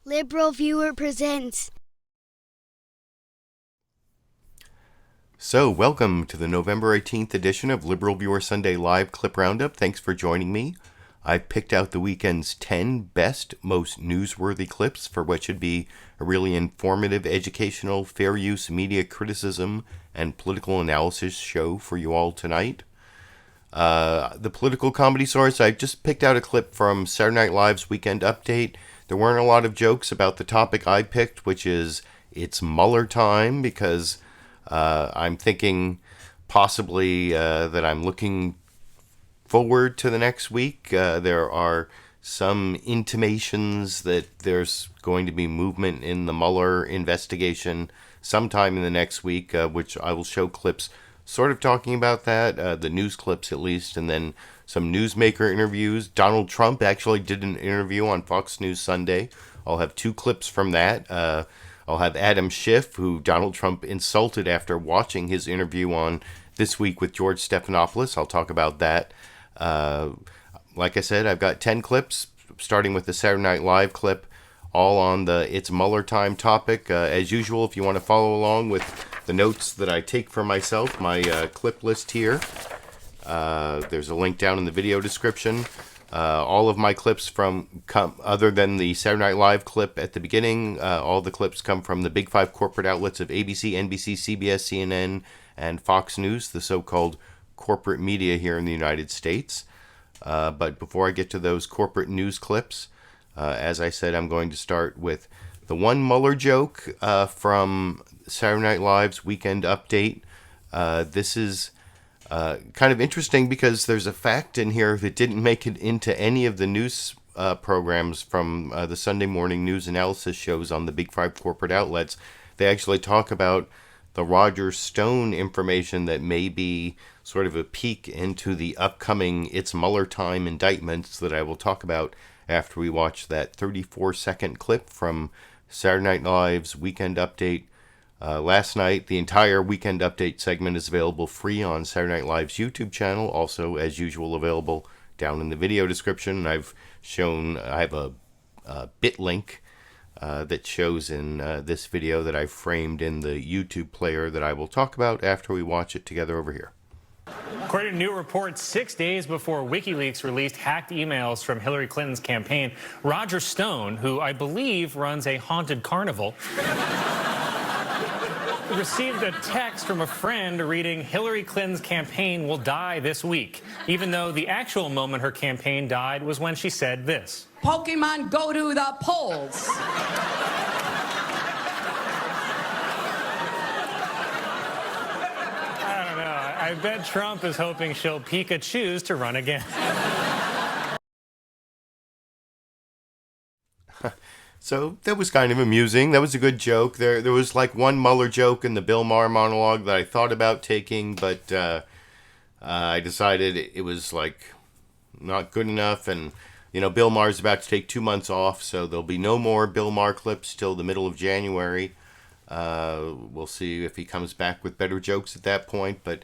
LiberalViewer presents. So, welcome to the November 18th edition of LiberalViewer Sunday Live Clip Roundup. Thanks for joining me. I've picked out the weekend's 10 best, most newsworthy clips for what should be a really informative, educational, fair use media criticism and political analysis show for you all tonight. The political comedy source, I just picked out a clip from Saturday Night Live's Weekend Update. There weren't a lot of jokes about the topic I picked, which is it's Mueller time, because I'm thinking possibly that I'm looking forward to the next week. There are some intimations that there's going to be movement in the Mueller investigation sometime in the next week, which I will show clips sort of talking about that, the news clips at least, and then some newsmaker interviews. Donald Trump actually did an interview on Fox News Sunday. I'll have two clips from that. I'll have Adam Schiff, who Donald Trump insulted after watching his interview on This Week with George Stephanopoulos. I'll talk about that. Like I said, I've got 10 clips, starting with the Saturday Night Live clip, all on the It's Mueller Time topic. As usual, if you want to follow along with the notes that I take for myself, my clip list here, there's a link down in the video description. All of my clips other than the Saturday Night Live clip at the beginning, all the clips come from the big five corporate outlets of ABC, NBC, CBS, CNN, and Fox News, the so-called corporate media here in the United States. But before I get to those corporate news clips, as I said, I'm going to start with the one Mueller joke from Saturday Night Live's Weekend Update. This is kind of interesting because there's a fact in here that didn't make it into any of the news programs from the Sunday morning news analysis shows on the big five corporate outlets. They actually talk about the Roger Stone information that may be sort of a peek into the upcoming It's Mueller Time indictments that I will talk about after we watch that 34-second clip from Saturday Night Live's Weekend Update. Last night, the entire Weekend Update segment is available free on Saturday Night Live's YouTube channel, also, as usual, available down in the video description. I have a bit link that shows in this video that I framed in the YouTube player that I will talk about after we watch it together over here. According to new reports, 6 days before WikiLeaks released hacked emails from Hillary Clinton's campaign, Roger Stone, who I believe runs a haunted carnival, received a text from a friend reading, "Hillary Clinton's campaign will die this week," even though the actual moment her campaign died was when she said this: "Pokemon, go to the polls." I don't know. I bet Trump is hoping she'll Pikachu's to run again. So that was kind of amusing. That was a good joke. There was like one Mueller joke in the Bill Maher monologue that I thought about taking, but I decided it was like not good enough. And, Bill Maher's about to take 2 months off, so there'll be no more Bill Maher clips till the middle of January. We'll see if he comes back with better jokes at that point. But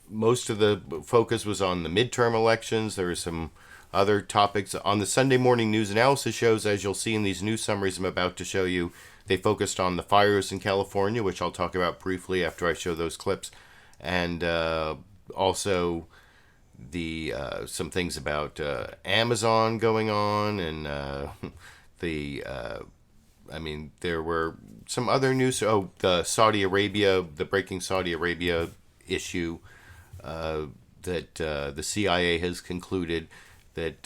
most of the focus was on the midterm elections. There were some other topics on the Sunday morning news analysis shows. As you'll see in these news summaries I'm about to show you, they focused on the fires in California, which I'll talk about briefly after I show those clips, and also the some things about Amazon going on, and there were some other news. Oh, the breaking Saudi Arabia issue, that the CIA has concluded that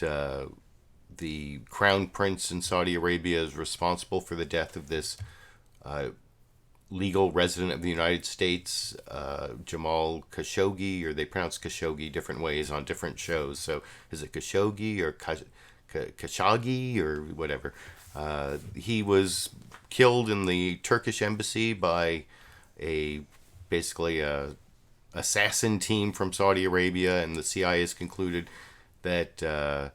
the crown prince in Saudi Arabia is responsible for the death of this legal resident of the United States, Jamal Khashoggi, or they pronounce Khashoggi different ways on different shows. So is it Khashoggi or Khashoggi or whatever? He was killed in the Turkish embassy by basically a assassin team from Saudi Arabia, and the CIA has concluded that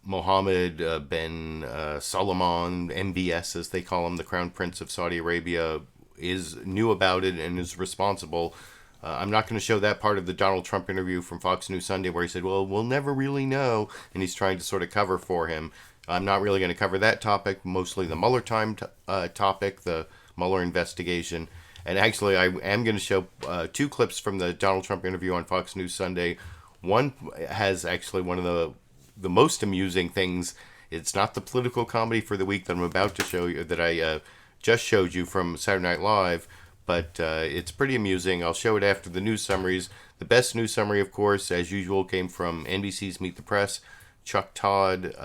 Mohammed bin Salman, MBS as they call him, the Crown Prince of Saudi Arabia, knew about it and is responsible. I'm not going to show that part of the Donald Trump interview from Fox News Sunday where he said, well, we'll never really know, and he's trying to sort of cover for him. I'm not really going to cover that topic, mostly the Mueller topic, the Mueller investigation. And actually, I am going to show two clips from the Donald Trump interview on Fox News Sunday. One has actually one of the most amusing things. It's not the political comedy for the week that I'm about to show you, that I just showed you from Saturday Night Live, but it's pretty amusing. I'll show it after the news summaries. The best news summary, of course, as usual, came from NBC's Meet the Press. Chuck Todd.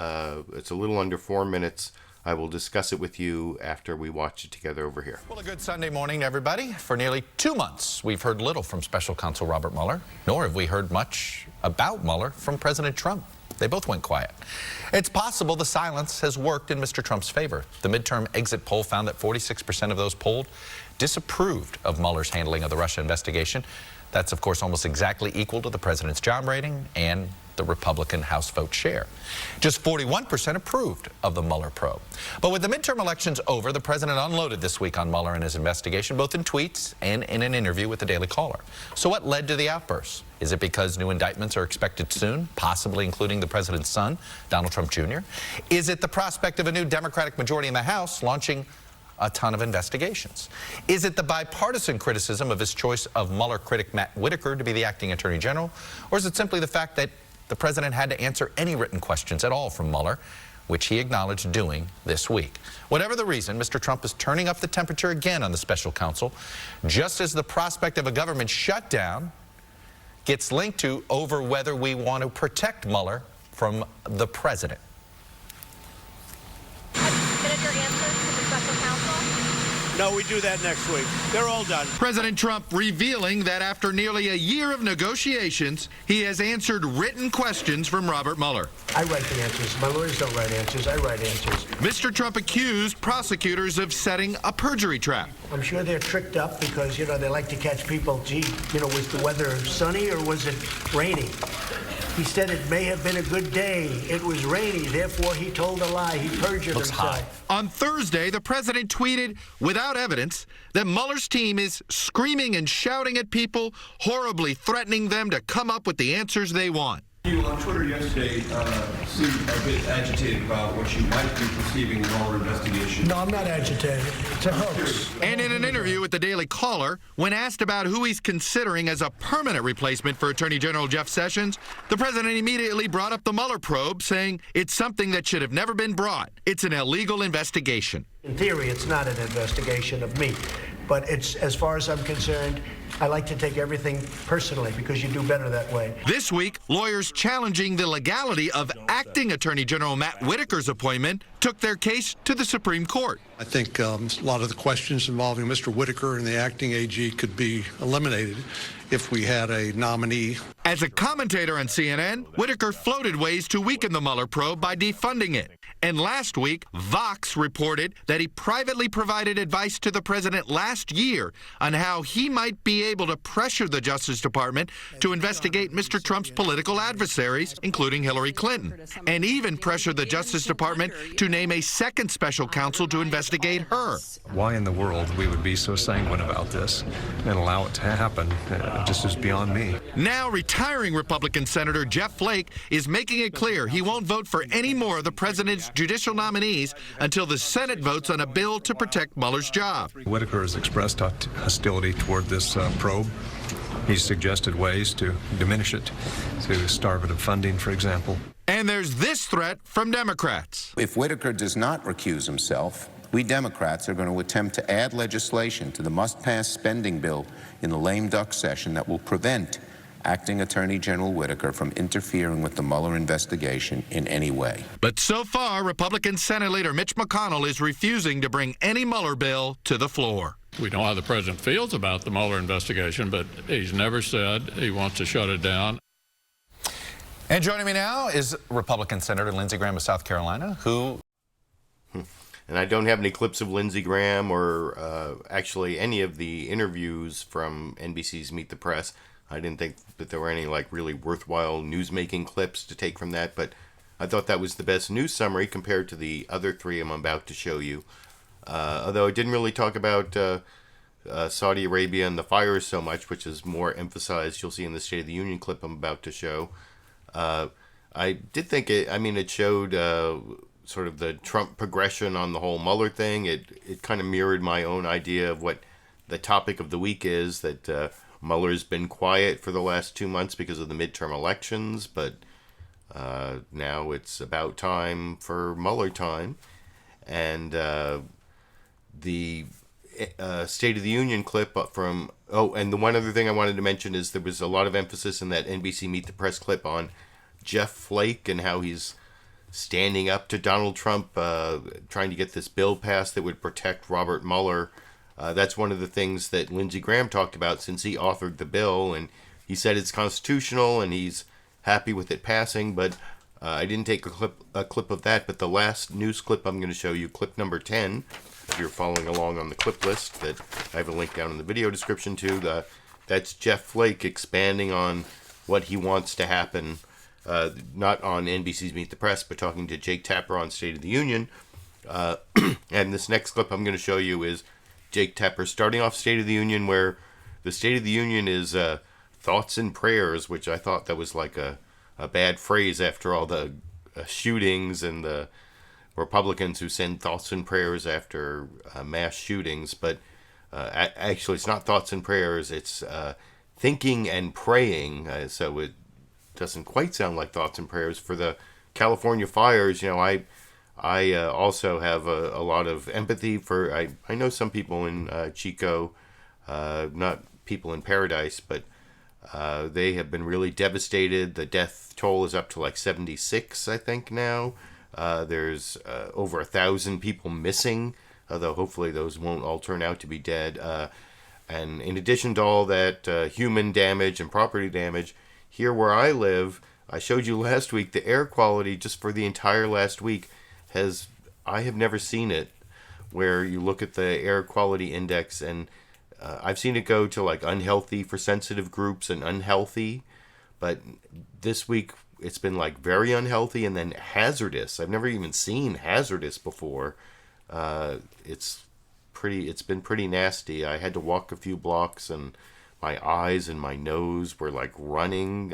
It's a little under 4 minutes. I will discuss it with you after we watch it together over here. Well, a good Sunday morning, everybody. For nearly 2 months, we've heard little from Special Counsel Robert Mueller, nor have we heard much about Mueller from President Trump. They both went quiet. It's possible the silence has worked in Mr. Trump's favor. The midterm exit poll found that 46% of those polled disapproved of Mueller's handling of the Russia investigation. That's, of course, almost exactly equal to the president's job rating and the Republican House vote share. Just 41% approved of the Mueller probe. But with the midterm elections over, the president unloaded this week on Mueller and his investigation, both in tweets and in an interview with the Daily Caller. So what led to the outbursts? Is it because new indictments are expected soon, possibly including the president's son, Donald Trump Jr.? Is it the prospect of a new Democratic majority in the House launching a ton of investigations? Is it the bipartisan criticism of his choice of Mueller critic Matt Whitaker to be the acting attorney general? Or is it simply the fact that the president had to answer any written questions at all from Mueller, which he acknowledged doing this week? Whatever the reason, Mr. Trump is turning up the temperature again on the special counsel, just as the prospect of a government shutdown gets linked to over whether we want to protect Mueller from the president. Have you submitted your answers to the special counsel? No, we do that next week. They're all done. President Trump revealing that after nearly a year of negotiations, he has answered written questions from Robert Mueller. I write the answers. My lawyers don't write answers. I write answers. Mr. Trump accused prosecutors of setting a perjury trap. I'm sure they're tricked up because, they like to catch people. Gee, was the weather sunny or was it rainy? He said it may have been a good day. It was rainy, therefore he told a lie. He perjured himself. On Thursday, the president tweeted, without evidence, that Mueller's team is screaming and shouting at people, horribly threatening them to come up with the answers they want. You on Twitter yesterday seemed a bit agitated about what you might be perceiving in the Mueller investigation. No, I'm not agitated. It's a hoax. And in an interview with the Daily Caller, when asked about who he's considering as a permanent replacement for Attorney General Jeff Sessions, the president immediately brought up the Mueller probe, saying it's something that should have never been brought. It's an illegal investigation. In theory, it's not an investigation of me. But it's, as far as I'm concerned, I like to take everything personally because you do better that way. This week, lawyers challenging the legality of acting Attorney General Matt Whitaker's appointment took their case to the Supreme Court. I think a lot of the questions involving Mr. Whitaker and the acting AG could be eliminated if we had a nominee. As a commentator on CNN, Whitaker floated ways to weaken the Mueller probe by defunding it. And last week, Vox reported that he privately provided advice to the president last year on how he might be able to pressure the Justice Department to investigate Mr. Trump's political adversaries, including Hillary Clinton, and even pressure the Justice Department to name a second special counsel to investigate her. Why in the world we would be so sanguine about this and allow it to happen just is beyond me. Now, retiring Republican Senator Jeff Flake is making it clear he won't vote for any more of the president's judicial nominees until the Senate votes on a bill to protect Mueller's job. Whitaker has expressed hostility toward this probe. He's suggested ways to diminish it, to starve it of funding, for example. And there's this threat from Democrats. If Whitaker does not recuse himself, we Democrats are going to attempt to add legislation to the must-pass spending bill in the lame duck session that will prevent Acting Attorney General Whitaker from interfering with the Mueller investigation in any way. But so far, Republican Senate Leader Mitch McConnell is refusing to bring any Mueller bill to the floor. We know how the president feels about the Mueller investigation, but he's never said he wants to shut it down. And joining me now is Republican Senator Lindsey Graham of South Carolina, who... And I don't have any clips of Lindsey Graham or actually any of the interviews from NBC's Meet the Press. I didn't think that there were any really worthwhile news-making clips to take from that, but I thought that was the best news summary compared to the other three I'm about to show you. Although it didn't really talk about Saudi Arabia and the fires so much, which is more emphasized, you'll see in the State of the Union clip I'm about to show. I did think it showed sort of the Trump progression on the whole Mueller thing. It kind of mirrored my own idea of what the topic of the week is, that Mueller's been quiet for the last 2 months because of the midterm elections, but now it's about time for Mueller time. And the State of the Union clip from... Oh, and the one other thing I wanted to mention is there was a lot of emphasis in that NBC Meet the Press clip on Jeff Flake and how he's standing up to Donald Trump, trying to get this bill passed that would protect Robert Mueller. That's one of the things that Lindsey Graham talked about since he authored the bill, and he said it's constitutional and he's happy with it passing, but I didn't take a clip of that. But the last news clip I'm going to show you, clip number 10, if you're following along on the clip list that I have a link down in the video description to, that's Jeff Flake expanding on what he wants to happen, not on NBC's Meet the Press, but talking to Jake Tapper on State of the Union. And this next clip I'm going to show you is Jake Tapper starting off State of the Union, where the State of the Union is thoughts and prayers, which I thought that was like a bad phrase after all the shootings and the Republicans who send thoughts and prayers after mass shootings. But actually, it's not thoughts and prayers, it's thinking and praying. So it doesn't quite sound like thoughts and prayers. For the California fires, I also have a lot of empathy for... I know some people in Chico, not people in Paradise, but they have been really devastated. The death toll is up to like 76, I think, now. There's over 1,000 people missing, although hopefully those won't all turn out to be dead. And in addition to all that human damage and property damage, here where I live, I showed you last week, the air quality just for the entire last week I have never seen it, where you look at the air quality index, and I've seen it go to like unhealthy for sensitive groups and unhealthy, but this week it's been like very unhealthy and then hazardous. I've never even seen hazardous before. It's been pretty nasty. I had to walk a few blocks and my eyes and my nose were like running.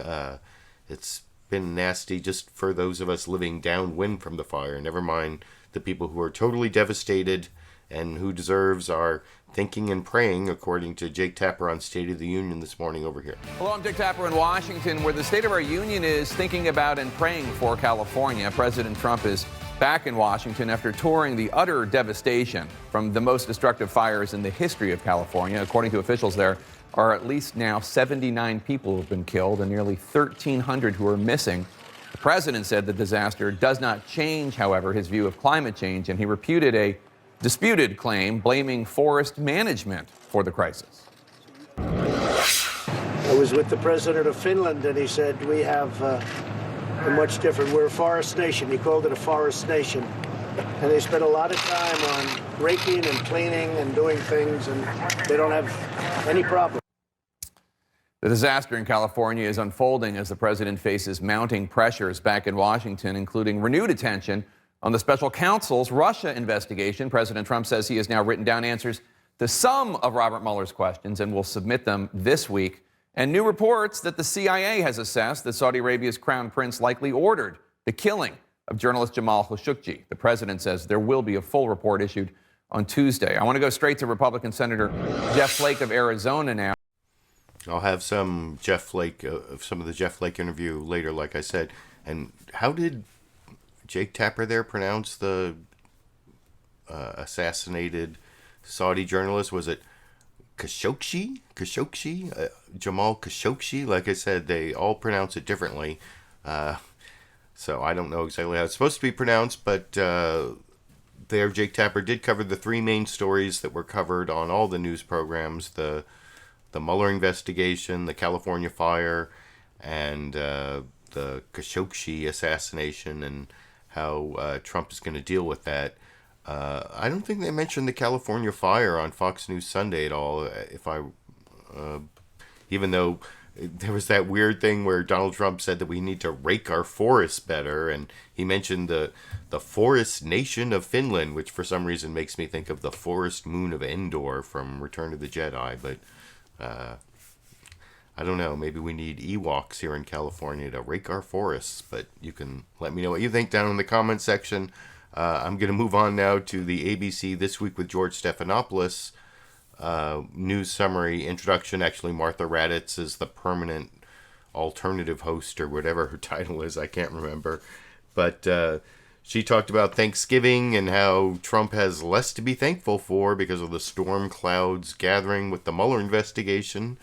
It's been nasty just for those of us living downwind from the fire, never mind the people who are totally devastated and who deserves our thinking and praying, according to Jake Tapper on State of the Union this morning over here. Hello, I'm Jake Tapper in Washington, where the State of our Union is thinking about and praying for California. President Trump is back in Washington after touring the utter devastation from the most destructive fires in the history of California. According to officials, there are at least now 79 people who have been killed and nearly 1,300 who are missing. The president said the disaster does not change, however, his view of climate change, and he refuted a disputed claim blaming forest management for the crisis. I was with the president of Finland, and he said, we have a much different, we're a forest nation. He called it a forest nation. And they spend a lot of time on raking and cleaning and doing things, and they don't have any problem. The disaster in California is unfolding as the president faces mounting pressures back in Washington, including renewed attention on the special counsel's Russia investigation. President Trump says he has now written down answers to some of Robert Mueller's questions and will submit them this week. And new reports that the CIA has assessed that Saudi Arabia's crown prince likely ordered the killing of journalist Jamal Khashoggi. The president says there will be a full report issued on Tuesday. I want to go straight to Republican Senator Jeff Flake of Arizona now. I'll have some of the Jeff Flake interview later, like I said. And how did Jake Tapper there pronounce the assassinated Saudi journalist? Was it Khashoggi? Jamal Khashoggi? Like I said, they all pronounce it differently. So I don't know exactly how it's supposed to be pronounced, but there Jake Tapper did cover the three main stories that were covered on all the news programs: the Mueller investigation, the California fire, and the Khashoggi assassination, and how Trump is going to deal with that. I don't think they mentioned the California fire on Fox News Sunday at all. Even though there was that weird thing where Donald Trump said that we need to rake our forests better, and he mentioned the forest nation of Finland, which for some reason makes me think of the forest moon of Endor from Return of the Jedi. But I don't know, maybe we need Ewoks here in California to rake our forests. But you can let me know what you think down in the comment section. I'm going to move on now to the ABC This Week with George Stephanopoulos news summary introduction. Actually, Martha Raddatz is the permanent alternative host, or whatever her title is. I can't remember. But she talked about Thanksgiving and how Trump has less to be thankful for because of the storm clouds gathering with the Mueller investigation.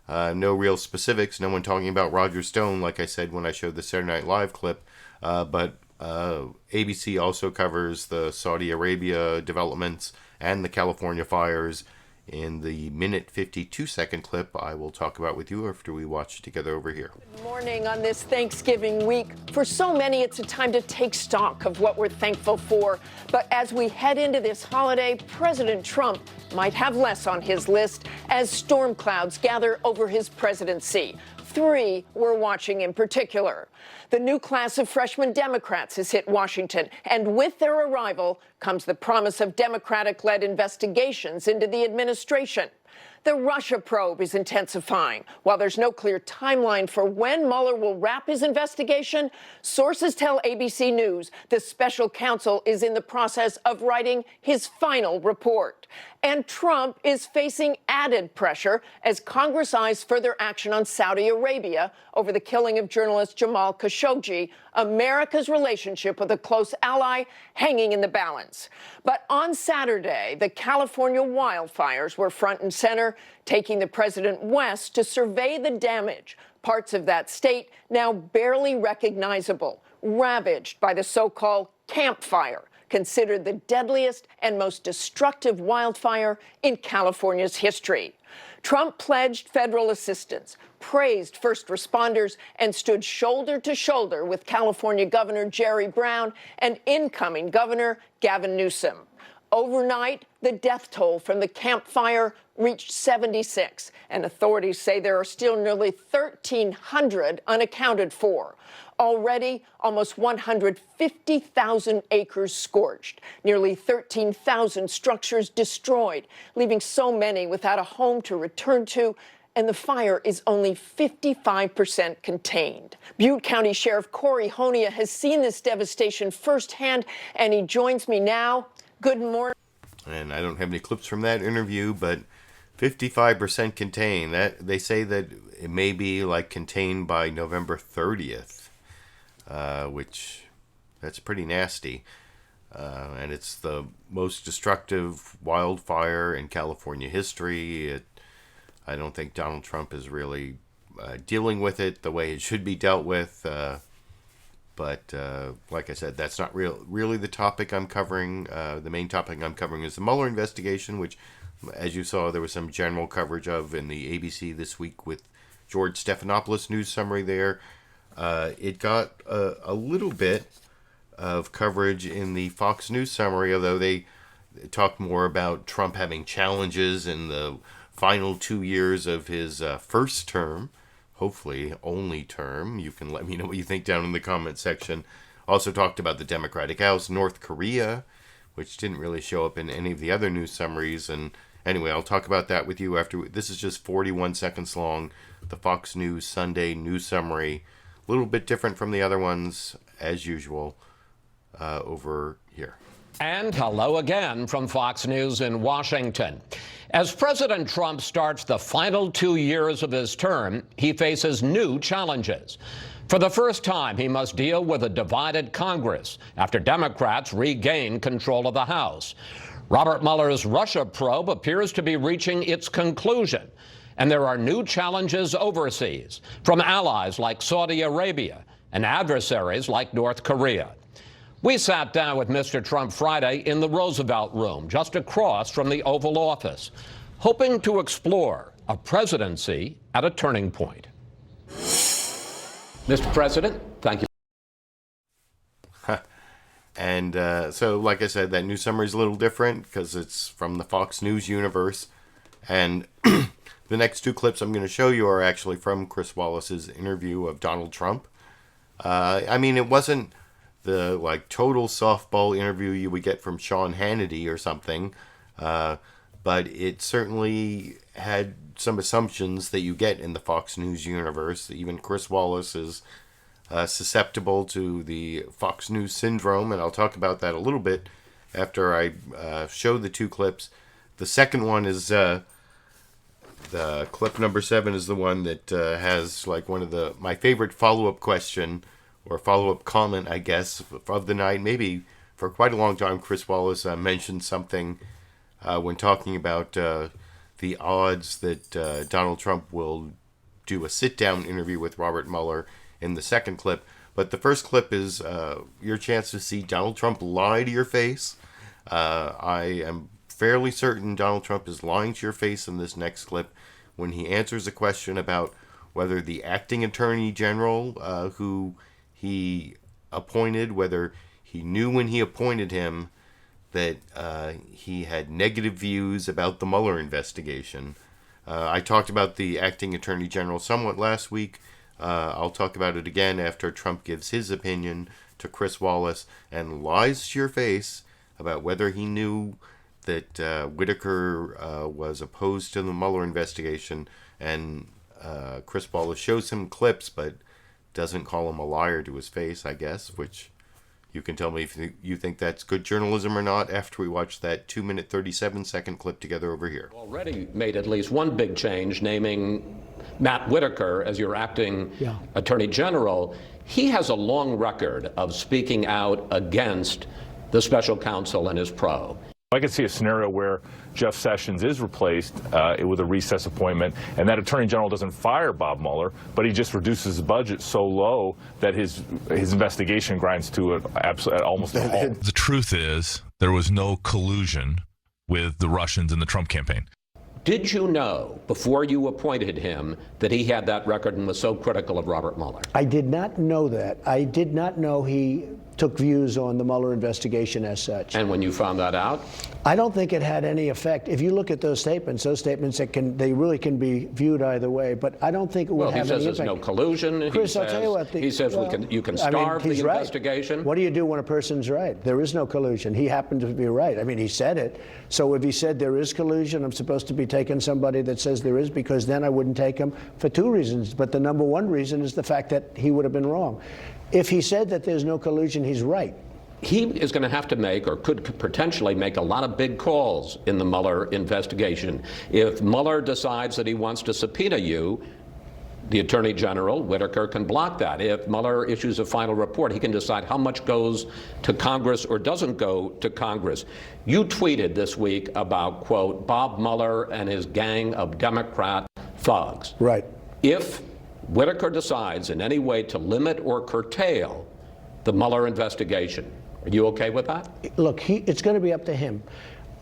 No real specifics. No one talking about Roger Stone, like I said when I showed the Saturday Night Live clip. But ABC also covers the Saudi Arabia developments and the California fires in the minute 52-second clip I will talk about with you after we watch it together over here. Good morning on this Thanksgiving week. For so many, it's a time to take stock of what we're thankful for. But as we head into this holiday, President Trump might have less on his list as storm clouds gather over his presidency. 3 we're watching in particular. The new class of freshman Democrats has hit Washington, and with their arrival comes the promise of Democratic-led investigations into the administration. The Russia probe is intensifying. While there's no clear timeline for when Mueller will wrap his investigation, sources tell ABC News the special counsel is in the process of writing his final report. And Trump is facing added pressure as Congress eyes further action on Saudi Arabia over the killing of journalist Jamal Khashoggi, America's relationship with a close ally hanging in the balance. But on Saturday, the California wildfires were front and center, taking the president west to survey the damage. Parts of that state now barely recognizable, ravaged by the so-called Camp Fire, considered the deadliest and most destructive wildfire in California's history. Trump pledged federal assistance, praised first responders, and stood shoulder to shoulder with California Governor Jerry Brown and incoming Governor Gavin Newsom. Overnight, the death toll from the Camp Fire reached 76, and authorities say there are still nearly 1,300 unaccounted for. Already, almost 150,000 acres scorched, nearly 13,000 structures destroyed, leaving so many without a home to return to, and the fire is only 55% contained. Butte County Sheriff Corey Honia has seen this devastation firsthand, and he joins me now. Good morning. And I don't have any clips from that interview, but 55% contained. That they say that it may be like contained by November 30th. Which that's pretty nasty. And it's the most destructive wildfire in California history. I don't think Donald Trump is really dealing with it the way it should be dealt with. But like I said, that's not really the topic I'm covering. The main topic I'm covering is the Mueller investigation, which, as you saw, there was some general coverage of in the ABC This Week with George Stephanopoulos news summary there. It got a little bit of coverage in the Fox News summary, although they talked more about Trump having challenges in the final 2 years of his first term, hopefully only term. You can let me know what you think down in the comment section. Also talked about the Democratic House, North Korea, which didn't really show up in any of the other news summaries. And anyway, I'll talk about that with you after. This is just 41 seconds long, the Fox News Sunday news summary. A little bit different from the other ones, as usual, over here. And hello again from Fox News in Washington. As President Trump starts the final 2 years of his term, he faces new challenges. For the first time, he must deal with a divided Congress after Democrats regain control of the House. Robert Mueller's Russia probe appears to be reaching its conclusion. And there are new challenges overseas from allies like Saudi Arabia and adversaries like North Korea. We sat down with Mr. Trump Friday in the Roosevelt Room, just across from the Oval Office, hoping to explore a presidency at a turning point. Mr. President, thank you. And so, like I said, that news summary is a little different because it's from the Fox News universe. And the next 2 clips I'm going to show you are actually from Chris Wallace's interview of Donald Trump. I mean, it wasn't the total softball interview you would get from Sean Hannity or something, but it certainly had some assumptions that you get in the Fox News universe. Even Chris Wallace is susceptible to the Fox News syndrome, and I'll talk about that a little bit after I show the two clips. The second one is the clip number 7 is the one that has like one of my favorite follow-up question or follow-up comment, I guess, of the night. Maybe for quite a long time, Chris Wallace mentioned something when talking about the odds that Donald Trump will do a sit-down interview with Robert Mueller in the second clip. But the first clip is your chance to see Donald Trump lie to your face. I am fairly certain Donald Trump is lying to your face in this next clip when he answers a question about whether the acting attorney general who he appointed, whether he knew when he appointed him that he had negative views about the Mueller investigation. I talked about the acting attorney general somewhat last week. I'll talk about it again after Trump gives his opinion to Chris Wallace and lies to your face about whether he knew that Whitaker was opposed to the Mueller investigation. And Chris Wallace shows him clips, but doesn't call him a liar to his face, I guess, which you can tell me if you think that's good journalism or not after we watch that 2-minute, 37-second clip together over here. Already made at least one big change, naming Matt Whitaker as your acting attorney general. He has a long record of speaking out against the special counsel and his probe. I could see a scenario where Jeff Sessions is replaced with a recess appointment, and that attorney general doesn't fire Bob Mueller, but he just reduces the budget so low that his investigation grinds to almost a halt. The truth is, there was no collusion with the Russians in the Trump campaign. Did you know, before you appointed him, that he had that record and was so critical of Robert Mueller? I did not know that. I did not know he took views on the Mueller investigation as such. And when you found that out? I don't think it had any effect. If you look at those statements they really can be viewed either way, but I don't think it would have any impact. Well, he says there's no collusion. Chris, I'll tell you what. He says you can starve the investigation. Right. What do you do when a person's right? There is no collusion. He happened to be right. I mean, he said it. So if he said there is collusion, I'm supposed to be taking somebody that says there is, because then I wouldn't take him for 2 reasons. But the number one reason is the fact that he would have been wrong. If he said that there's no collusion, he's right. He is going to have to make, or could potentially make, a lot of big calls in the Mueller investigation. If Mueller decides that he wants to subpoena you, the Attorney General, Whitaker, can block that. If Mueller issues a final report, he can decide how much goes to Congress or doesn't go to Congress. You tweeted this week about, quote, Bob Mueller and his gang of Democrat thugs. Right. If Whitaker decides in any way to limit or curtail the Mueller investigation, are you okay with that? Look, it's going to be up to him.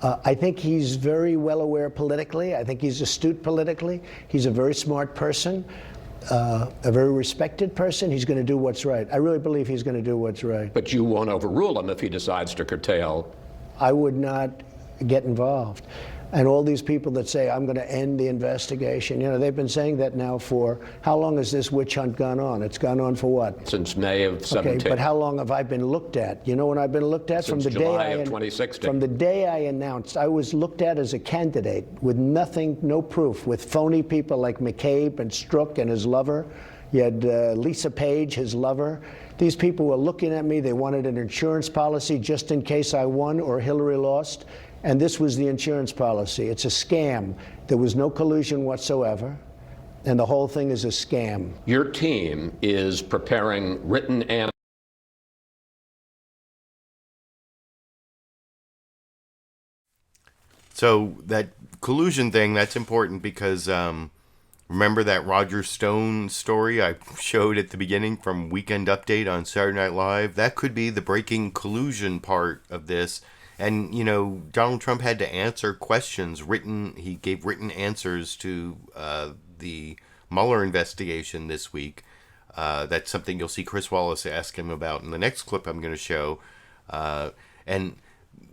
I think he's very well aware politically. I think he's astute politically. He's a very smart person, a very respected person. He's going to do what's right. I really believe he's going to do what's right. But you won't overrule him if he decides to curtail. I would not get involved. And all these people that say, I'm going to end the investigation, you know, they've been saying that now for, how long has this witch hunt gone on? It's gone on for what? Since May of 17. Okay, but how long have I been looked at? You know when I've been looked at? Since July of 2016. From the day I announced, I was looked at as a candidate with nothing, no proof, with phony people like McCabe and Strzok and his lover. You had Lisa Page, his lover. These people were looking at me. They wanted an insurance policy just in case I won or Hillary lost. And this was the insurance policy. It's a scam. There was no collusion whatsoever. And the whole thing is a scam. Your team is preparing written answers. So that collusion thing, that's important because remember that Roger Stone story I showed at the beginning from Weekend Update on Saturday Night Live? That could be the breaking collusion part of this. And, you know, Donald Trump had to answer questions he gave written answers to the Mueller investigation this week. That's something you'll see Chris Wallace ask him about in the next clip I'm going to show. And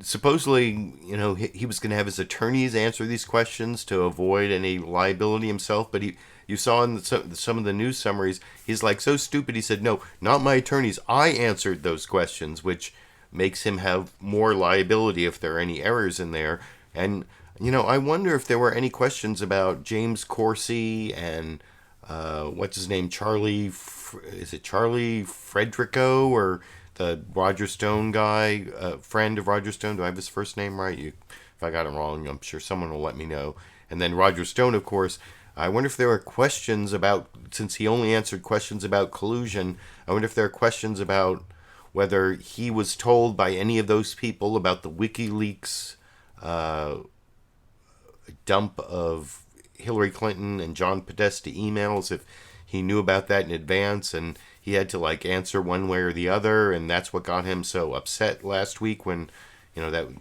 supposedly, you know, he was going to have his attorneys answer these questions to avoid any liability himself. But you saw in some of the news summaries, he's like so stupid. He said, no, not my attorneys. I answered those questions, which makes him have more liability if there are any errors in there. And, you know, I wonder if there were any questions about James Corsi and what's his name? Is it Charlie Frederico, or the Roger Stone guy, friend of Roger Stone? Do I have his first name right? If I got it wrong, I'm sure someone will let me know. And then Roger Stone, of course. I wonder if there are questions about, since he only answered questions about collusion, I wonder if there are questions about whether he was told by any of those people about the WikiLeaks dump of Hillary Clinton and John Podesta emails, if he knew about that in advance and he had to like answer one way or the other, and that's what got him so upset last week when,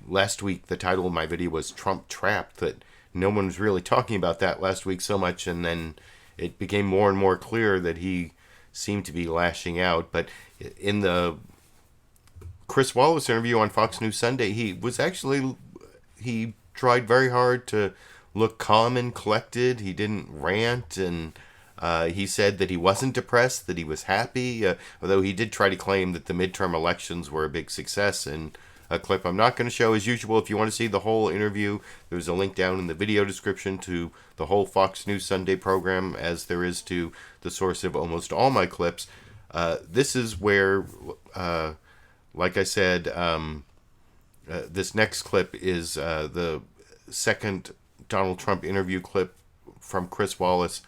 last week the title of my video was Trump Trapped, that no one was really talking about that last week so much, and then it became more and more clear that he seemed to be lashing out. But in the Chris Wallace interview on Fox News Sunday, he tried very hard to look calm and collected. He didn't rant, and he said that he wasn't depressed, that he was happy, although he did try to claim that the midterm elections were a big success. And a clip I'm not going to show as usual. If you want to see the whole interview, there's a link down in the video description to the whole Fox News Sunday program, as there is to the source of almost all my clips. This is where, like I said, this next clip is the second Donald Trump interview clip from Chris Wallace,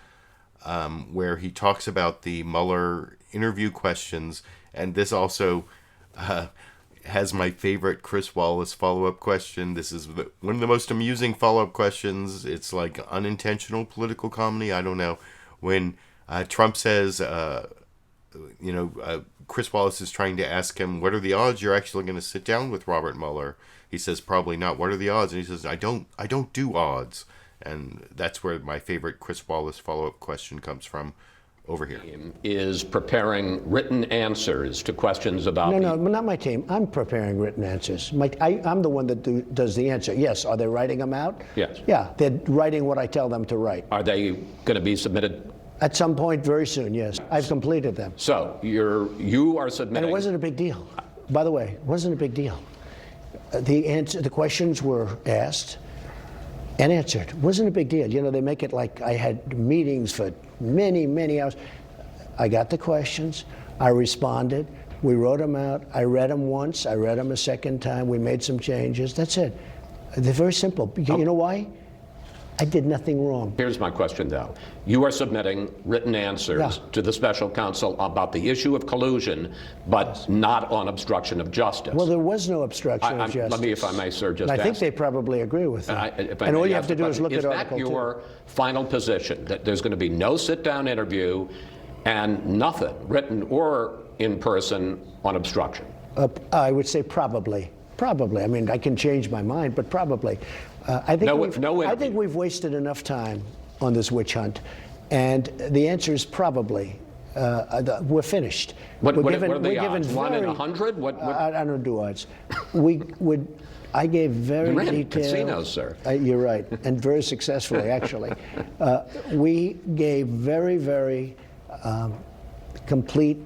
where he talks about the Mueller interview questions, and this also has my favorite Chris Wallace follow-up question. This is one of the most amusing follow-up questions. It's like unintentional political comedy. I don't know. When Trump says, Chris Wallace is trying to ask him, what are the odds you're actually going to sit down with Robert Mueller? He says, probably not. What are the odds? And he says, I don't do odds. And that's where my favorite Chris Wallace follow-up question comes from. Over here. Is preparing written answers to questions about... No, not my team. I'm preparing written answers. I'm the one that does the answer. Yes. Are they writing them out? Yes. Yeah, they're writing what I tell them to write. Are they going to be submitted? At some point very soon, yes. I've completed them. So you are submitting... And it wasn't a big deal. By the way, it wasn't a big deal. The questions were asked and answered. It wasn't a big deal. They make it like I had meetings for many, many hours. I got the questions. I responded. We wrote them out. I read them once. I read them a second time. We made some changes. That's it. They're very simple. You know why? I did nothing wrong. Here's my question, though. You are submitting written answers to the special counsel about the issue of collusion, but not on obstruction of justice. Well, there was no obstruction of justice. Let me, if I may, sir, just I think they probably agree with that. And all you have to do is look at Article 2. Is that your final position, that there's going to be no sit-down interview and nothing, written or in person, on obstruction? I would say probably. Probably. I mean, I can change my mind, but probably. I think we've wasted enough time on this witch hunt, and the answer is probably. We're finished. What are the odds? 1 in 100? I don't do odds. I gave very detailed... You ran casinos, sir. You're right, and very successfully, actually. We gave very, very complete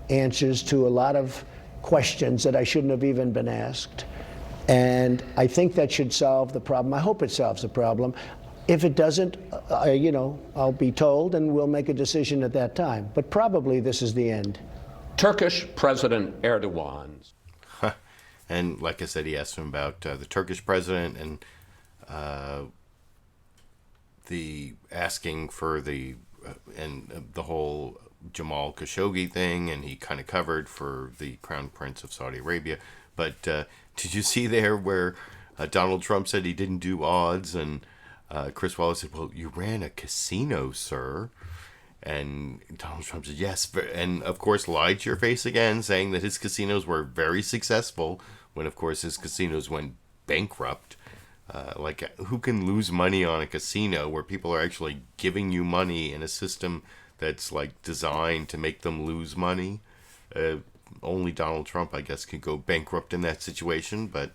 answers to a lot of questions that I shouldn't have even been asked. And I think that should solve the problem. I hope it solves the problem. If it doesn't, I'll be told and we'll make a decision at that time. But probably this is the end. Turkish President Erdogan. And like I said, he asked him about the Turkish president and the asking for the whole Jamal Khashoggi thing, and he kind of covered for the Crown Prince of Saudi Arabia. But did you see there where Donald Trump said he didn't do odds, and Chris Wallace said, well, you ran a casino, sir. And Donald Trump said, yes, and of course lied to your face again, saying that his casinos were very successful, when of course his casinos went bankrupt. Who can lose money on a casino where people are actually giving you money in a system that's like designed to make them lose money? Only Donald Trump, I guess, could go bankrupt in that situation, but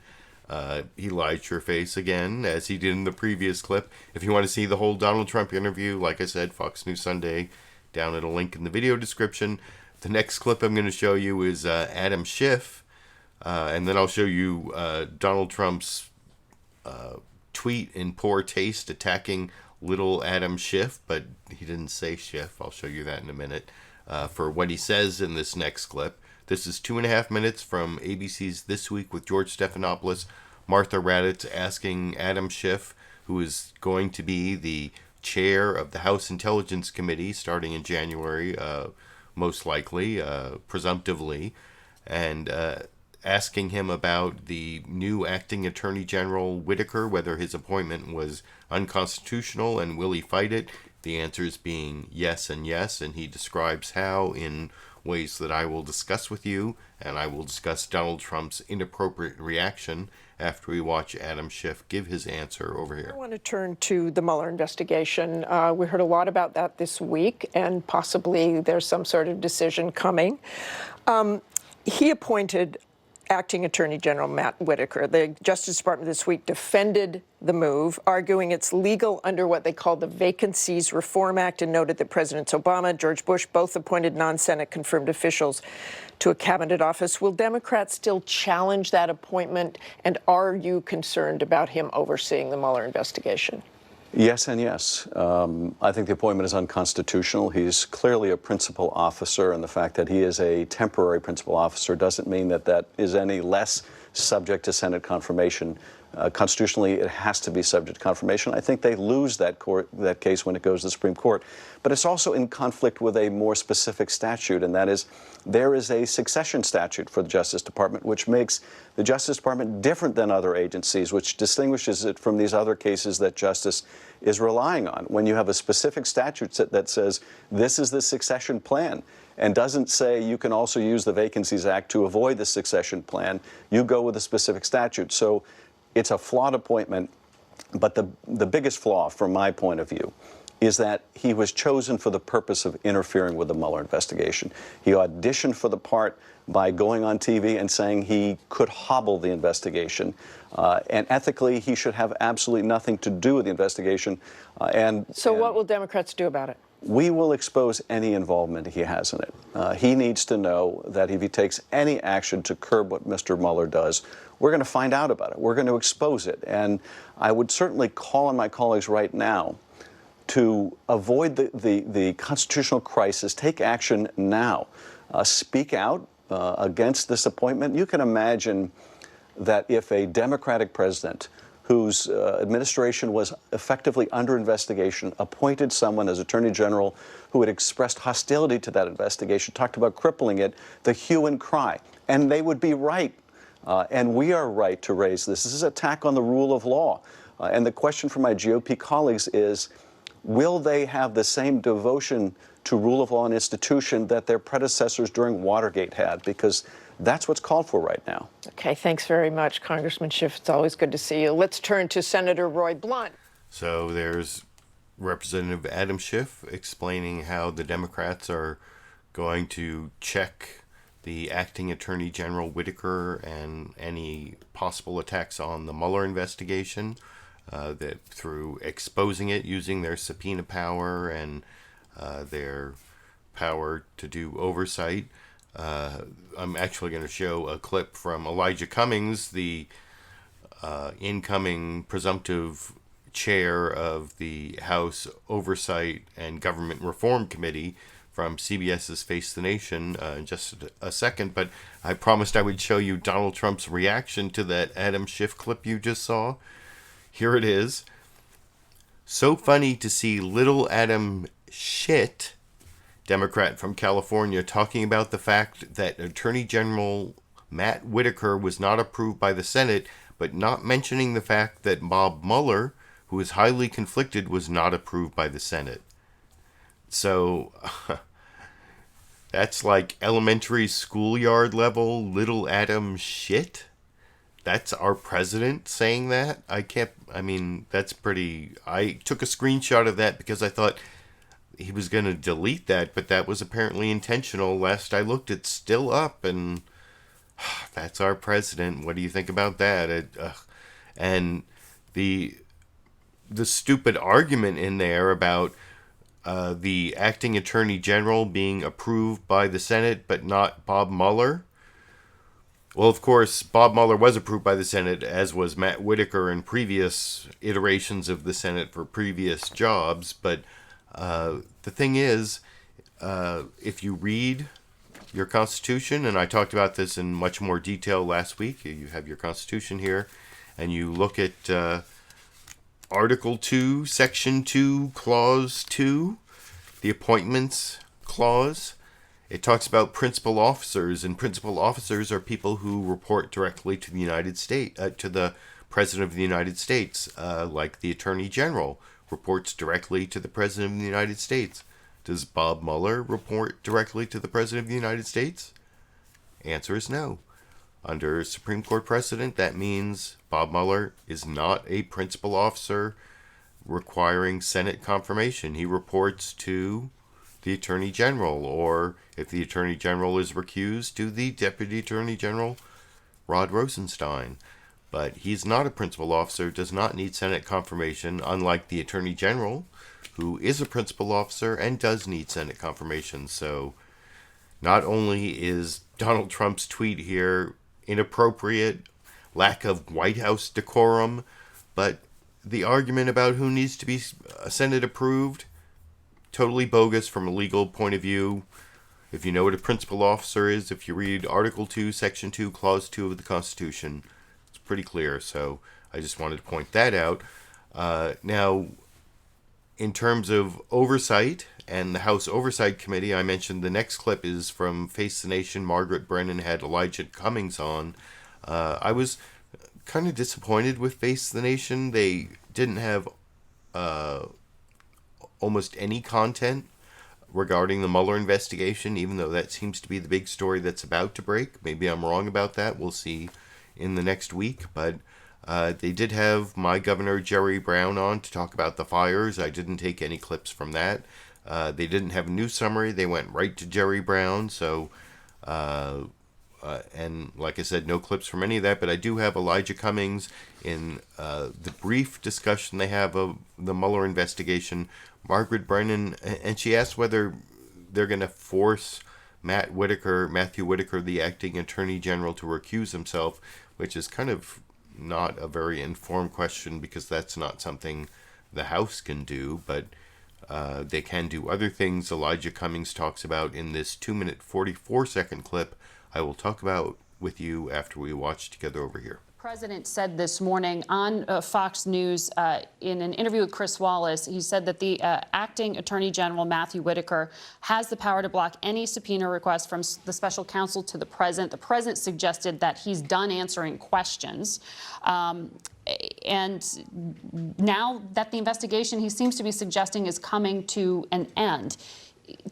he lied to your face again, as he did in the previous clip. If you want to see the whole Donald Trump interview, like I said, Fox News Sunday, down at a link in the video description. The next clip I'm going to show you is Adam Schiff, and then I'll show you Donald Trump's tweet in poor taste attacking little Adam Schiff, but he didn't say Schiff. I'll show you that in a minute, for what he says in this next clip. This is 2.5 minutes from ABC's This Week with George Stephanopoulos, Martha Raddatz asking Adam Schiff, who is going to be the chair of the House Intelligence Committee starting in January, most likely, presumptively, and asking him about the new acting Attorney General Whitaker, whether his appointment was unconstitutional and will he fight it. The answers being yes and yes, and he describes how in ways that I will discuss with you, and I will discuss Donald Trump's inappropriate reaction after we watch Adam Schiff give his answer over here. I want to turn to the Mueller investigation. We heard a lot about that this week, and possibly there's some sort of decision coming. He appointed Acting Attorney General Matt Whitaker. The Justice Department this week defended the move, arguing it's legal under what they call the Vacancies Reform Act, and noted that Presidents Obama and George Bush both appointed non-Senate confirmed officials to a cabinet office. Will Democrats still challenge that appointment, and are you concerned about him overseeing the Mueller investigation? Yes and yes. I think the appointment is unconstitutional. He's clearly a principal officer, and the fact that he is a temporary principal officer doesn't mean that that is any less subject to Senate confirmation. Constitutionally, it has to be subject to confirmation. I think they lose that case when it goes to the Supreme Court. But it's also in conflict with a more specific statute, and that is there is a succession statute for the Justice Department, which makes the Justice Department different than other agencies, which distinguishes it from these other cases that justice is relying on. When you have a specific statute that says this is the succession plan, and doesn't say you can also use the Vacancies Act to avoid the succession plan, you go with a specific statute. So it's a flawed appointment, but the biggest flaw from my point of view is that he was chosen for the purpose of interfering with the Mueller investigation. He auditioned for the part by going on TV and saying he could hobble the investigation. And ethically, he should have absolutely nothing to do with the investigation. So what will Democrats do about it? We will expose any involvement he has in it. He needs to know that if he takes any action to curb what Mr. Mueller does, we're going to find out about it. We're going to expose it. And I would certainly call on my colleagues right now to avoid the constitutional crisis. Take action now. Speak out against this appointment. You can imagine that if a Democratic president whose administration was effectively under investigation appointed someone as Attorney General who had expressed hostility to that investigation, talked about crippling it, the hue and cry. And they would be right. And we are right to raise this. This is an attack on the rule of law. And the question for my GOP colleagues is, will they have the same devotion to rule of law and institution that their predecessors during Watergate had? Because that's what's called for right now. Okay, thanks very much, Congressman Schiff. It's always good to see you. Let's turn to Senator Roy Blunt. So there's Representative Adam Schiff explaining how the Democrats are going to check the acting Attorney General Whitaker and any possible attacks on the Mueller investigation, that through exposing it using their subpoena power and their power to do oversight. I'm actually going to show a clip from Elijah Cummings, the incoming presumptive chair of the House Oversight and Government Reform Committee, from CBS's Face the Nation in just a second. But I promised I would show you Donald Trump's reaction to that Adam Schiff clip you just saw. Here it is. So funny to see little Adam Shit, Democrat from California, talking about the fact that Attorney General Matt Whitaker was not approved by the Senate, but not mentioning the fact that Bob Mueller, who is highly conflicted, was not approved by the Senate. So that's like elementary schoolyard level little Adam Shit. That's our president saying that? That's pretty... I took a screenshot of that because I thought he was going to delete that, but that was apparently intentional. Last I looked, it's still up, and that's our president. What do you think about that? And the stupid argument in there about the acting attorney general being approved by the Senate, but not Bob Mueller. Well, of course, Bob Mueller was approved by the Senate, as was Matt Whitaker in previous iterations of the Senate for previous jobs. But the thing is, if you read your Constitution, and I talked about this in much more detail last week, you have your Constitution here, and you look at Article 2, Section 2, Clause 2, the Appointments Clause. It talks about principal officers, and principal officers are people who report directly to the United States, to the President of the United States, like the Attorney General reports directly to the President of the United States. Does Bob Mueller report directly to the President of the United States? Answer is no. Under Supreme Court precedent, that means Bob Mueller is not a principal officer requiring Senate confirmation. He reports to the Attorney General, or if the Attorney General is recused, to the Deputy Attorney General, Rod Rosenstein. But he's not a principal officer, does not need Senate confirmation, unlike the Attorney General, who is a principal officer and does need Senate confirmation. So not only is Donald Trump's tweet here inappropriate, lack of White House decorum, but the argument about who needs to be Senate approved, totally bogus from a legal point of view. If you know what a principal officer is, if you read Article 2, Section 2, Clause 2 of the Constitution, it's pretty clear. So I just wanted to point that out. Now, in terms of oversight and the House Oversight Committee, I mentioned the next clip is from Face the Nation. Margaret Brennan had Elijah Cummings on. I was kind of disappointed with Face the Nation. They didn't have almost any content regarding the Mueller investigation, even though that seems to be the big story that's about to break. Maybe I'm wrong about that. We'll see in the next week. But they did have my Governor Jerry Brown on to talk about the fires. I didn't take any clips from that. They didn't have a news summary. They went right to Jerry Brown. So, and like I said, no clips from any of that. But I do have Elijah Cummings in the brief discussion they have of the Mueller investigation. Margaret Brennan, and she asked whether they're going to force Matthew Whitaker, the acting Attorney General, to recuse himself, which is kind of not a very informed question because that's not something the House can do, but they can do other things Elijah Cummings talks about in this 2-minute 44-second clip I will talk about with you after we watch together over here. The President said this morning on Fox News in an interview with Chris Wallace, he said that the acting Attorney General, Matthew Whitaker, has the power to block any subpoena request from the special counsel to the President. The President suggested that he's done answering questions. And now that the investigation, he seems to be suggesting, is coming to an end.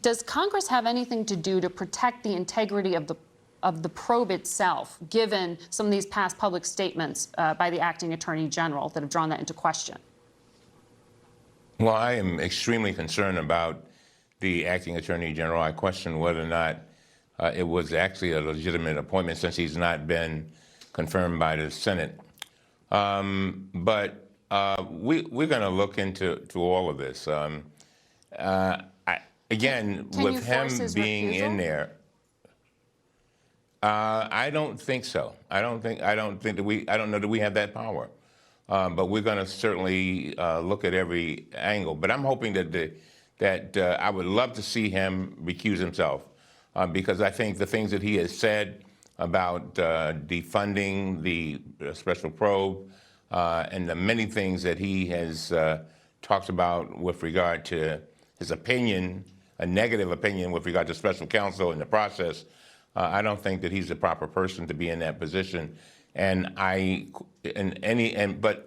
Does Congress have anything to do to protect the integrity of the probe itself, given some of these past public statements by the acting Attorney General that have drawn that into question? Well, I am extremely concerned about the acting Attorney General. I question whether or not it was actually a legitimate appointment since he's not been confirmed by the Senate. But we're going to look into all of this. Again, with him being in there, I don't think so. I don't know that we have that power. But we're going to certainly look at every angle. But I'm hoping that I would love to see him recuse himself because I think the things that he has said about defunding the special probe and the many things that he has talked about with regard to his opinion, a negative opinion with regard to special counsel in the process, I don't think that he's the proper person to be in that position. But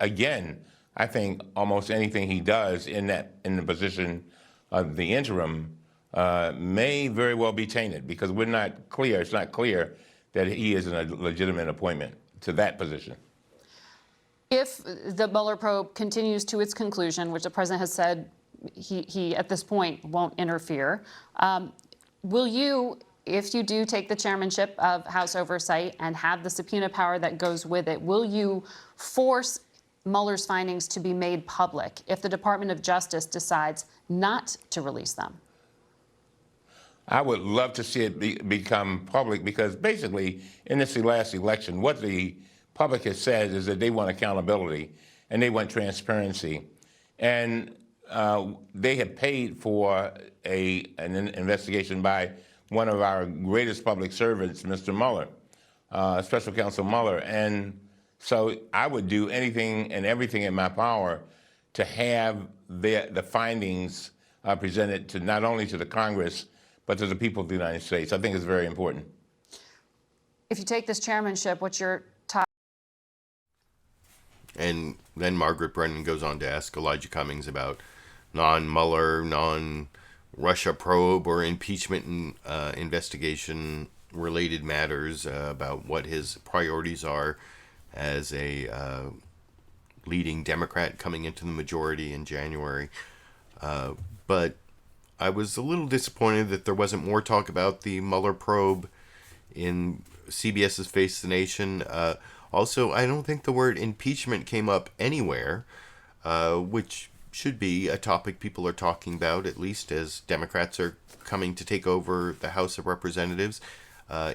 again, I think almost anything he does in the position of the interim may very well be tainted because we're not clear. It's not clear that he is a legitimate appointment to that position. If the Mueller probe continues to its conclusion, which the President has said he at this point won't interfere, will you, if you do take the chairmanship of House Oversight and have the subpoena power that goes with it, will you force Mueller's findings to be made public if the Department of Justice decides not to release them? I would love to see it become public, because basically in this last election, what the public has said is that they want accountability and they want transparency. And they have paid for an investigation by one of our greatest public servants, Mr. Mueller, Special Counsel Mueller. And so I would do anything and everything in my power to have the findings presented to not only to the Congress, but to the people of the United States. I think it's very important. If you take this chairmanship, what's your top? And then Margaret Brennan goes on to ask Elijah Cummings about non-Mueller, non-Russia probe or impeachment investigation related matters, about what his priorities are as a leading Democrat coming into the majority in January. But I was a little disappointed that there wasn't more talk about the Mueller probe in CBS's Face the Nation. Also, I don't think the word impeachment came up anywhere, which should be a topic people are talking about, at least as Democrats are coming to take over the House of Representatives.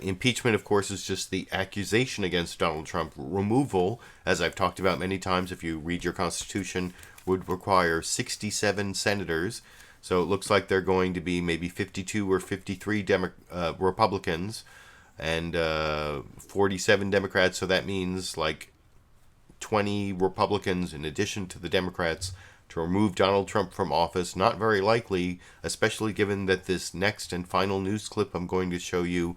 Impeachment, of course, is just the accusation against Donald Trump. Removal, as I've talked about many times, if you read your Constitution, would require 67 senators. So it looks like they're going to be maybe 52 or 53 Republicans and 47 Democrats. So that means like 20 Republicans in addition to the Democrats to remove Donald Trump from office. Not very likely, especially given that this next and final news clip I'm going to show you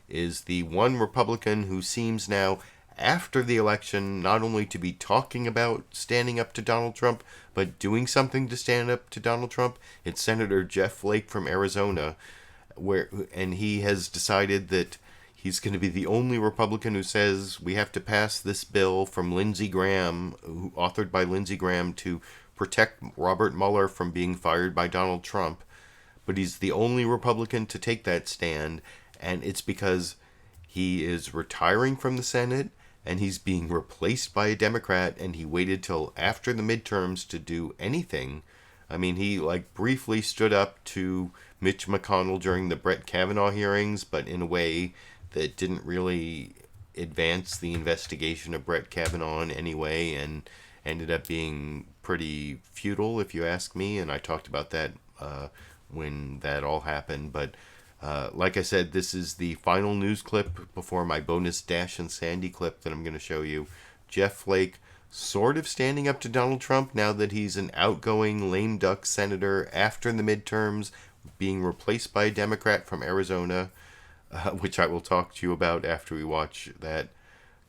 is the one Republican who seems now, after the election, not only to be talking about standing up to Donald Trump, but doing something to stand up to Donald Trump. It's Senator Jeff Flake from Arizona, and he has decided that he's going to be the only Republican who says we have to pass this bill from Lindsey Graham, authored by Lindsey Graham, to protect Robert Mueller from being fired by Donald Trump. But he's the only Republican to take that stand, and it's because he is retiring from the Senate and he's being replaced by a Democrat, and he waited till after the midterms to do anything. I mean, he briefly stood up to Mitch McConnell during the Brett Kavanaugh hearings, but in a way that didn't really advance the investigation of Brett Kavanaugh in any way, and ended up being pretty futile, if you ask me. And I talked about that when that all happened. But like I said, this is the final news clip before my bonus Dash and Sandy clip that I'm going to show you. Jeff Flake sort of standing up to Donald Trump now that he's an outgoing lame duck senator after the midterms, being replaced by a Democrat from Arizona, which I will talk to you about after we watch that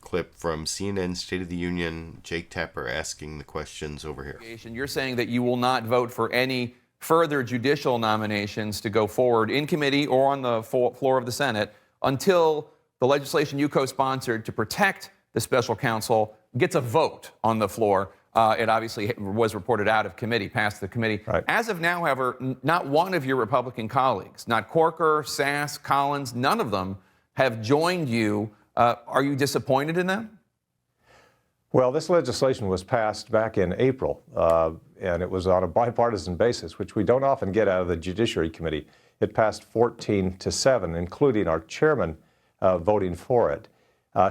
clip from CNN State of the Union. Jake Tapper asking the questions over here. You're saying that you will not vote for any further judicial nominations to go forward in committee or on the floor of the Senate until the legislation you co-sponsored to protect the special counsel gets a vote on the floor. It obviously was reported out of committee, passed the committee. Right. As of now, however, not one of your Republican colleagues, not Corker, Sass, Collins, none of them have joined you. Are you disappointed in them? Well, this legislation was passed back in April, and it was on a bipartisan basis, which we don't often get out of the Judiciary Committee. It passed 14-7, including our chairman voting for it.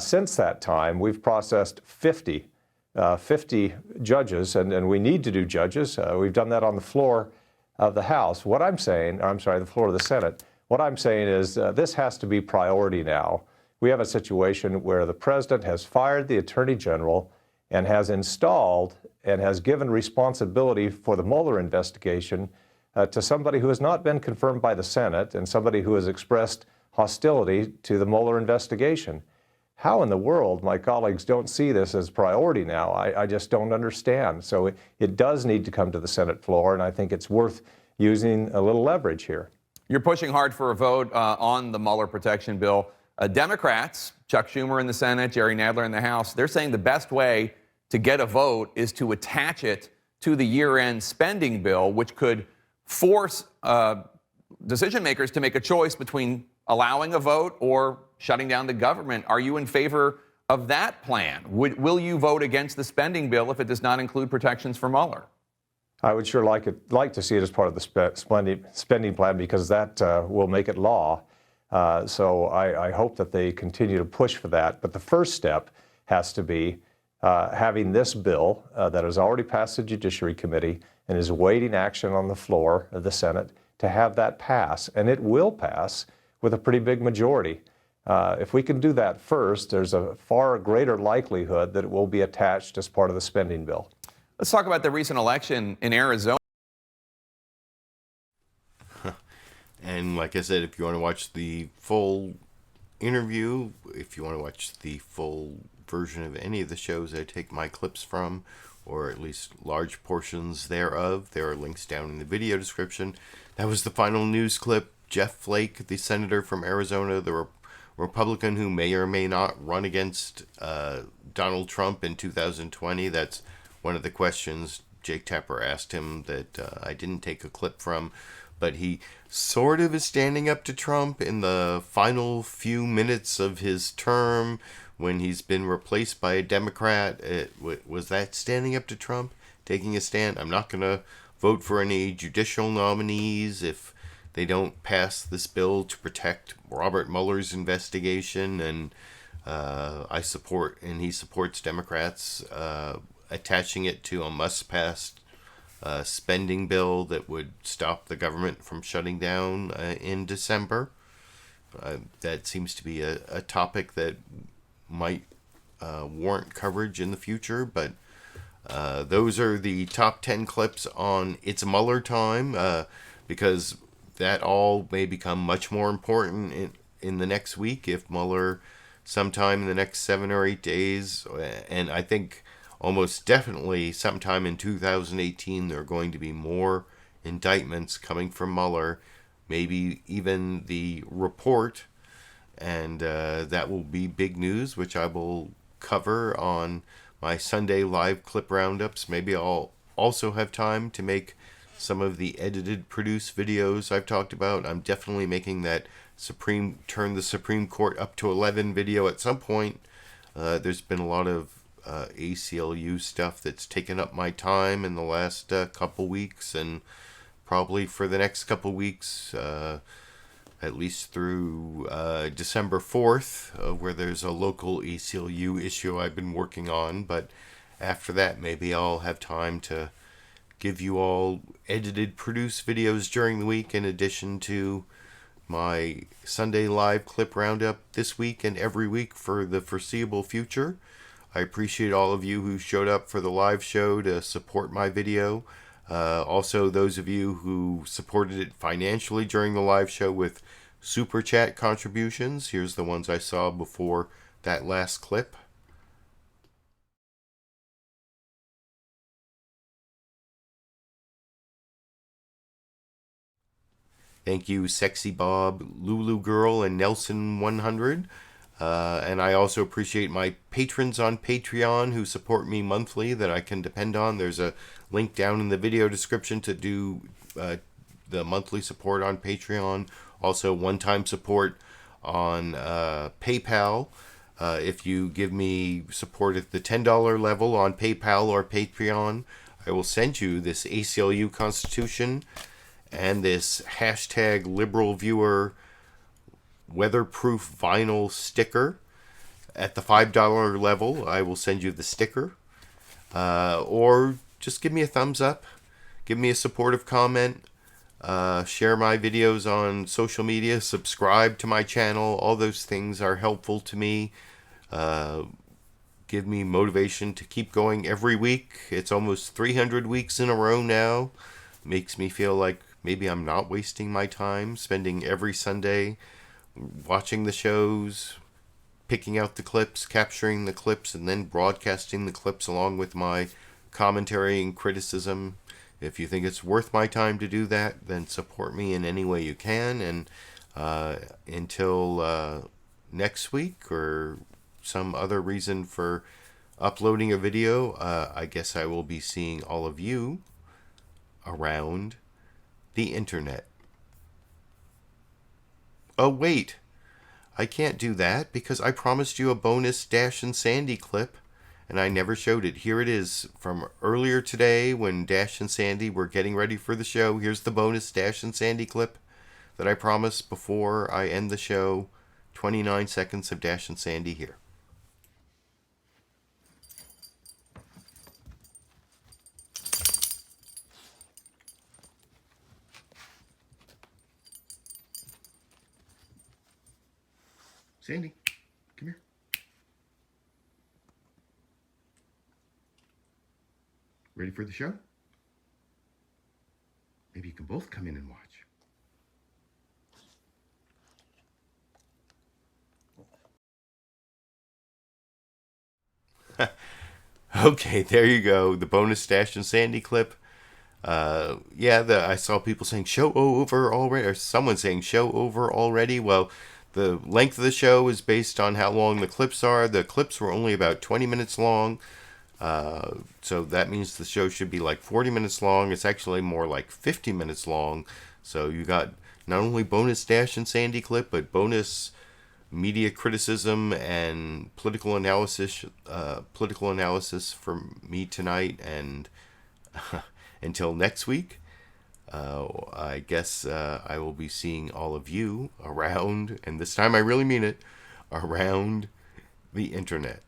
Since that time, we've processed 50 judges, and we need to do judges. We've done that on the floor of the House. What I'm saying, the floor of the Senate. What I'm saying is this has to be priority now. We have a situation where the president has fired the attorney general and has installed and has given responsibility for the Mueller investigation to somebody who has not been confirmed by the Senate and somebody who has expressed hostility to the Mueller investigation. How in the world my colleagues don't see this as priority now, I just don't understand. So it does need to come to the Senate floor, and I think it's worth using a little leverage here. You're pushing hard for a vote on the Mueller protection bill. Democrats, Chuck Schumer in the Senate, Jerry Nadler in the House, they're saying the best way to get a vote is to attach it to the year-end spending bill, which could force decision makers to make a choice between allowing a vote or shutting down the government. Are you in favor of that plan? Will you vote against the spending bill if it does not include protections for Mueller? I would sure like to see it as part of the spending plan, because that will make it law. So I hope that they continue to push for that. But the first step has to be having this bill that has already passed the Judiciary Committee and is awaiting action on the floor of the Senate, to have that pass. And it will pass with a pretty big majority. If we can do that first, there's a far greater likelihood that it will be attached as part of the spending bill. Let's talk about the recent election in Arizona. And like I said, if you want to watch the full interview, if you want to watch the full version of any of the shows I take my clips from, or at least large portions thereof, there are links down in the video description. That was the final news clip. Jeff Flake, the senator from Arizona, the Republican who may or may not run against Donald Trump in 2020. That's one of the questions Jake Tapper asked him that I didn't take a clip from. But he sort of is standing up to Trump in the final few minutes of his term when he's been replaced by a Democrat. Was that standing up to Trump, taking a stand? I'm not going to vote for any judicial nominees if they don't pass this bill to protect Robert Mueller's investigation. And I support, and he supports Democrats attaching it to a must-pass spending bill that would stop the government from shutting down in December. That seems to be a topic that might warrant coverage in the future, but those are the top 10 clips on It's Mueller Time, because that all may become much more important in the next week if Mueller sometime in the next 7 or 8 days, and I think almost definitely sometime in 2018 there are going to be more indictments coming from Mueller, maybe even the report, and that will be big news, which I will cover on my Sunday live clip roundups. Maybe I'll also have time to make some of the edited, produced videos I've talked about. I'm definitely making that turn the Supreme Court up to 11 video at some point. There's been a lot of ACLU stuff that's taken up my time in the last couple weeks, and probably for the next couple weeks, at least through December 4th, where there's a local ACLU issue I've been working on. But after that, maybe I'll have time to give you all edited, produced videos during the week, in addition to my Sunday live clip roundup this week and every week for the foreseeable future. I appreciate all of you who showed up for the live show to support my video. Also, those of you who supported it financially during the live show with Super Chat contributions. Here's the ones I saw before that last clip. Thank you, Sexy Bob, Lulu Girl, and Nelson 100. And I also appreciate my patrons on Patreon who support me monthly that I can depend on. There's a link down in the video description to do the monthly support on Patreon. Also, one-time support on PayPal. If you give me support at the $10 level on PayPal or Patreon, I will send you this ACLU Constitution and this hashtag LiberalViewer weatherproof vinyl sticker. At the $5 level, I will send you the sticker. Or just give me a thumbs up. Give me a supportive comment. Share my videos on social media. Subscribe to my channel. All those things are helpful to me. Give me motivation to keep going every week. It's almost 300 weeks in a row now. Makes me feel like maybe I'm not wasting my time spending every Sunday watching the shows, picking out the clips, capturing the clips, and then broadcasting the clips along with my commentary and criticism. If you think it's worth my time to do that, then support me in any way you can. And until next week or some other reason for uploading a video, I guess I will be seeing all of you around the internet. Oh, wait. I can't do that because I promised you a bonus Dash and Sandy clip and I never showed it. Here it is from earlier today when Dash and Sandy were getting ready for the show. Here's the bonus Dash and Sandy clip that I promised before I end the show. 29 seconds of Dash and Sandy here. Sandy, come here. Ready for the show? Maybe you can both come in and watch. Okay, there you go. The bonus Dash and Sandy clip. I saw people saying show over already, or someone saying show over already. Well, the length of the show is based on how long the clips are. The clips were only about 20 minutes long. So that means the show should be like 40 minutes long. It's actually more like 50 minutes long. So you got not only bonus Dash and Sandy clip, but bonus media criticism and political analysis from me tonight. And until next week, I guess I will be seeing all of you around, and this time I really mean it, around the internet.